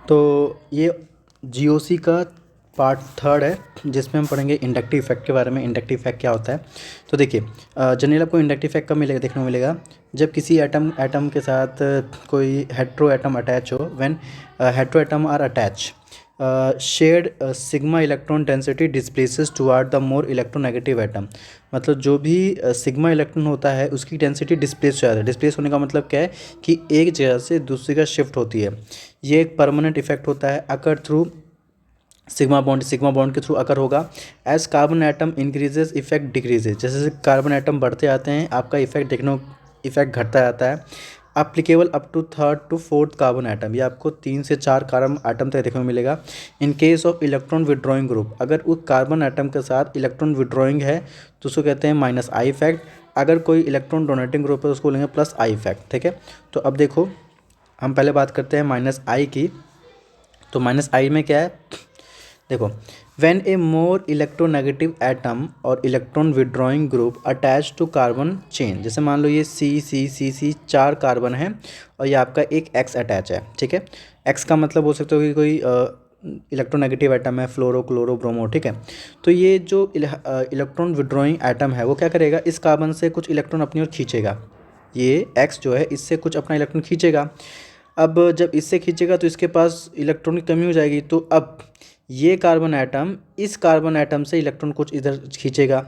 तो ये जीओसी का पार्ट थर्ड है जिसमें हम पढ़ेंगे इंडक्टिव इफेक्ट के बारे में। इंडक्टिव इफेक्ट क्या होता है? तो देखिए, जनरली आपको इंडक्टिव इफेक्ट कब मिलेगा, देखने को मिलेगा जब किसी एटम के साथ कोई हेट्रो एटम अटैच हो। When heteroatom are attach, shared sigma electron density displaces toward the more electronegative atom. मतलब जो भी सिग्मा इलेक्ट्रॉन होता है उसकी डेंसिटी डिस्प्लेस हो जाता है। डिस्प्लेस होने का मतलब क्या है कि एक जगह से दूसरी जगह शिफ्ट होती है। ये एक परमानेंट इफेक्ट होता है, अकर थ्रू सिग्मा बॉन्ड के थ्रू अकर होगा। As carbon atom increases effect decreases, जैसे जैसे कार्बन एटम बढ़ते जाते हैं आपका इफेक्ट इफेक्ट घटता जाता है। Applicable up to third to fourth carbon atom, ये आपको 3 से 4 कार्बन एटम तक देखने को मिलेगा। In case of electron withdrawing group, अगर उस कार्बन एटम के साथ इलेक्ट्रॉन विड्रॉइंग है तो उसको कहते हैं माइनस आई इफेक्ट। अगर कोई इलेक्ट्रॉन डोनेटिंग ग्रुप है उसको लेंगे प्लस आई इफेक्ट। ठीक है, तो अब देखो हम पहले बात करते हैं माइनस आई की। तो माइनस आई में क्या है, देखो, when a more electronegative atom or electron withdrawing group attach to carbon chain, जैसे मान लो ये सी 4 कार्बन है और ये आपका एक एक्स अटैच है। ठीक है, एक्स का मतलब बोल सकते हो कि कोई इलेक्ट्रोनेगेटिव एटम है, फ्लोरो क्लोरो ब्रोमो। ठीक है, तो ये जो इलेक्ट्रॉन विड्रॉइंग एटम है वो क्या करेगा, इस कार्बन से कुछ इलेक्ट्रॉन अपनी ओर खींचेगा। ये एक्स जो है इससे कुछ अपना इलेक्ट्रॉन खींचेगा। अब जब इससे खींचेगा तो इसके पास इलेक्ट्रॉन की कमी हो जाएगी, तो अब ये कार्बन एटम इस कार्बन एटम से इलेक्ट्रॉन कुछ इधर खींचेगा।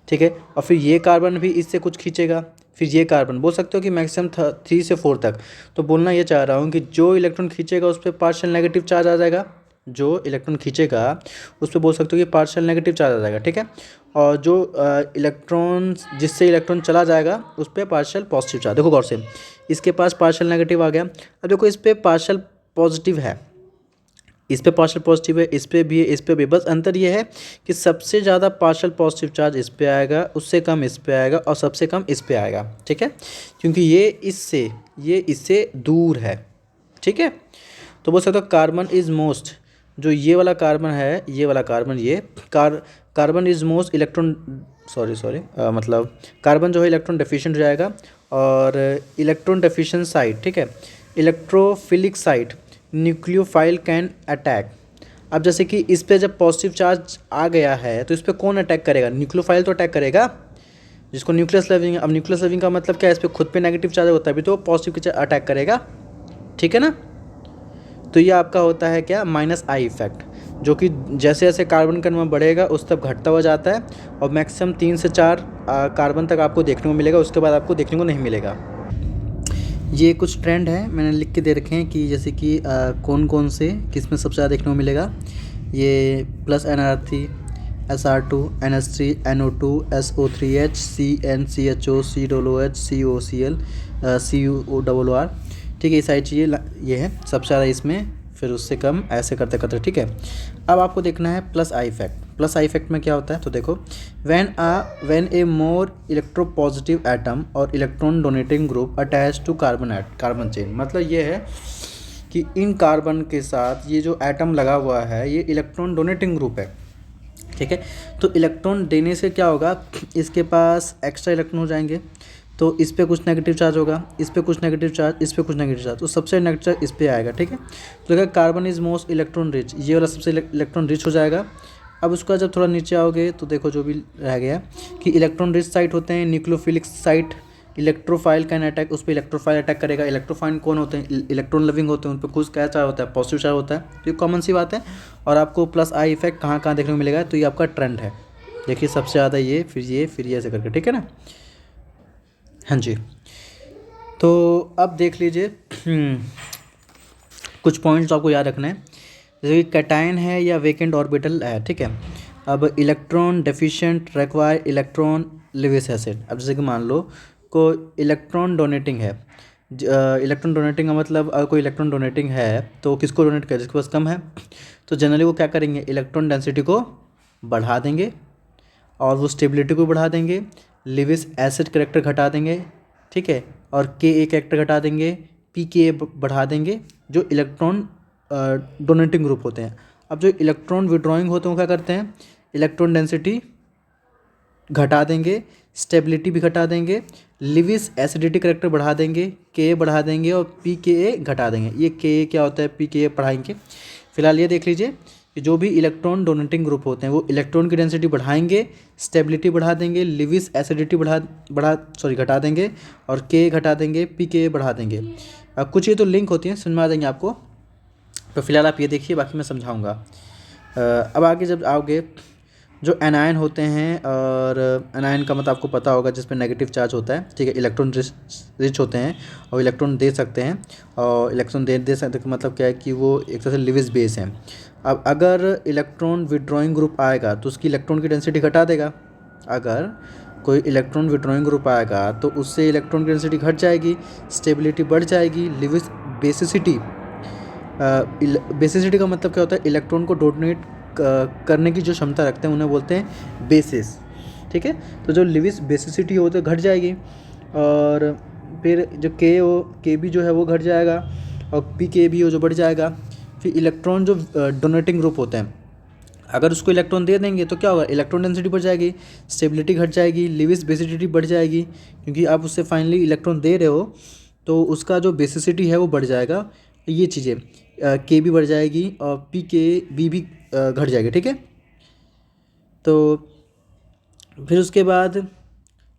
ठीक है, और फिर ये कार्बन भी इससे कुछ खींचेगा, फिर ये कार्बन बोल सकते हो कि मैक्सिमम 3 से 4 तक। तो बोलना ये चाह रहा हूँ कि जो इलेक्ट्रॉन खींचेगा उस पर पार्शियल नेगेटिव चार्ज आ जाएगा। जो इलेक्ट्रॉन खींचेगा उस पर बोल सकते हो कि पार्शियल नेगेटिव चार्ज आ जाएगा। ठीक है, और जो इलेक्ट्रॉन जिससे इलेक्ट्रॉन चला जाएगा उस पर पार्शियल पॉजिटिव चार्ज। देखो गौर से, इसके पास पार्शियल नेगेटिव आ गया। अब देखो इस पर पार्शियल पॉजिटिव है, इस पे पार्शियल पॉजिटिव है, इस पे भी है, इस पे भी। बस अंतर ये है कि सबसे ज़्यादा पार्शियल पॉजिटिव चार्ज इस पे आएगा, उससे कम इस पे आएगा और सबसे कम इस पे आएगा। ठीक है, क्योंकि ये इससे दूर है। ठीक है, तो बोल सकते हो कार्बन इज मोस्ट, जो ये वाला कार्बन है, ये वाला कार्बन, ये carbon is most electron sorry मतलब कार्बन जो है इलेक्ट्रॉन डेफिशिएंट हो जाएगा। और इलेक्ट्रॉन डेफिशिएंट साइट, ठीक है, electrophilic site nucleophile can attack. अब जैसे कि इस पे जब पॉजिटिव चार्ज आ गया है तो इस पे कौन अटैक करेगा, न्यूक्लियोफाइल तो अटैक करेगा, जिसको न्यूक्लियस लविंग है। अब न्यूक्लियस लविंग का मतलब क्या है, इस पे खुद पे नेगेटिव चार्ज होता है भी तो पॉजिटिव अटैक करेगा। ठीक है ना, तो ये आपका होता है क्या, माइनस आई इफेक्ट, जो कि जैसे जैसे कार्बन का नंबर बढ़ेगा उस तक घटता हुआ जाता है और मैक्सिमम 3 से 4 कार्बन तक आपको देखने को मिलेगा, उसके बाद आपको देखने को नहीं मिलेगा। ये कुछ ट्रेंड है मैंने लिख के दे रखे हैं कि जैसे कि कौन कौन से किस में सबसे ज़्यादा देखने को मिलेगा। ये plus NR3, SR2, NH3, NO2, SO3H, CnCHO, COOH, COCl, CuOR। ठीक है, ये सारी चीज़ें ये है सबसे ज़्यादा इसमें, फिर उससे कम ऐसे करते करते। ठीक है, अब आपको देखना है plus I effect. Plus I effect में क्या होता है, तो देखो, when a more electropositive atom or electron donating group attach to carbon chain. मतलब ये है कि इन कार्बन के साथ ये जो एटम लगा हुआ है ये इलेक्ट्रॉन डोनेटिंग ग्रुप है। ठीक है, तो इलेक्ट्रॉन देने से क्या होगा, इसके पास एक्स्ट्रा इलेक्ट्रॉन हो जाएंगे, तो इस पे कुछ नेगेटिव चार्ज होगा, इस पे कुछ नेगेटिव चार्ज, इस पे कुछ नेगेटिव चार्ज, तो सबसे नेगेटिव चार्ज इस पे आएगा। ठीक है, तो अगर carbon is most electron rich, ये वाला सबसे इलेक्ट्रॉन रिच हो जाएगा। अब उसका जब थोड़ा नीचे आओगे तो देखो जो भी रह गया कि इलेक्ट्रॉन रिच साइट होते हैं nucleophilic site, electrophile can attack, उस पर इलेक्ट्रोफाइल अटैक करेगा। इलेक्ट्रोफाइल कौन होते हैं, इलेक्ट्रॉन लविंग होते हैं, उन पर कुछ क्या चार्ज होता है, पॉजिटिव चार्ज होता है। तो ये कॉमन सी बात है। और आपको प्लस आई इफेक्ट कहाँ कहाँ देखने को मिलेगा, तो ये आपका ट्रेंड है। देखिए सबसे ज़्यादा ये, फिर ये ऐसे करके। ठीक है ना, हाँ जी। तो अब देख लीजिए कुछ पॉइंट्स आपको याद रखना है, जैसे कि कैटायन है या वेकेंट ऑर्बिटल है। ठीक है, अब electron deficient require electron Lewis acid. अब जैसे कि मान लो को इलेक्ट्रॉन डोनेटिंग है, इलेक्ट्रॉन डोनेटिंग का मतलब अगर कोई इलेक्ट्रॉन डोनेटिंग है तो किसको डोनेट करे, जिसके पास कम है। तो जनरली वो क्या करेंगे, इलेक्ट्रॉन डेंसिटी को बढ़ा देंगे और वो स्टेबिलिटी को बढ़ा देंगे, लिविस एसिड करेक्टर घटा देंगे। ठीक है, और Ka करेक्टर घटा देंगे, pKa बढ़ा देंगे, जो इलेक्ट्रॉन डोनेटिंग ग्रुप होते हैं। अब जो इलेक्ट्रॉन विड्रॉइंग होते हैं वो क्या करते हैं, इलेक्ट्रॉन डेंसिटी घटा देंगे, स्टेबिलिटी भी घटा देंगे, लिविस एसिडिटी करेक्टर बढ़ा देंगे, के बढ़ा देंगे और पी के ए घटा देंगे। ये के क्या होता है, पी के ए पढ़ाएंगे। फिलहाल ये देख लीजिए कि जो भी इलेक्ट्रॉन डोनेटिंग ग्रुप होते हैं वो इलेक्ट्रॉन की डेंसिटी बढ़ाएंगे, स्टेबिलिटी बढ़ा देंगे, लिविस एसिडिटी घटा देंगे और के घटा देंगे, पी के ए बढ़ा देंगे। अब कुछ ये तो लिंक होती हैं, समझ में आ जाएंगे आपको। तो फिलहाल आप ये देखिए, बाकी मैं समझाऊंगा। अब आगे जब आओगे, जो एनायन होते हैं, और एनायन का मतलब आपको पता होगा जिसमें नेगेटिव चार्ज होता है, ठीक है, इलेक्ट्रॉन रिच होते हैं और इलेक्ट्रॉन दे सकते हैं। और इलेक्ट्रॉन दे सकते का मतलब क्या है कि वो एक तरह से लिविस बेस हैं। अब अगर इलेक्ट्रॉन विड्रॉइंग ग्रुप आएगा तो उसकी इलेक्ट्रॉन की डेंसिटी घटा देगा। अगर कोई इलेक्ट्रॉन विड्रॉइंग ग्रुप आएगा तो उससे इलेक्ट्रॉन की डेंसिटी घट जाएगी, स्टेबिलिटी बढ़ जाएगी, लिविस बेसिसिटी बेसिसिटी का मतलब क्या होता है, इलेक्ट्रॉन को डोनेट करने की जो क्षमता रखते हैं उन्हें बोलते हैं बेसिस, ठीक है। तो जो लिविस बेसिसिटी हो तो घट जाएगी, और फिर जो के भी जो है वो घट जाएगा, और पी के भी हो जो बढ़ जाएगा। फिर इलेक्ट्रॉन जो डोनेटिंग ग्रुप होते हैं, अगर उसको इलेक्ट्रॉन दे देंगे तो क्या होगा, इलेक्ट्रॉन डेंसिटी बढ़ जाएगी, स्टेबिलिटी घट जाएगी, लिविस बेसिसिटी बढ़ जाएगी, क्योंकि आप उससे फाइनली इलेक्ट्रॉन दे रहे हो तो उसका जो बेसिसिटी है वो बढ़ जाएगा। ये चीज़ें के भी बढ़ जाएगी और पी के बी भी घट जाएगी, ठीक है। तो फिर उसके बाद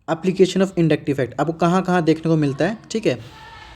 एप्लीकेशन ऑफ इंडक्टिव इफेक्ट आपको कहाँ कहाँ देखने को मिलता है, ठीक है।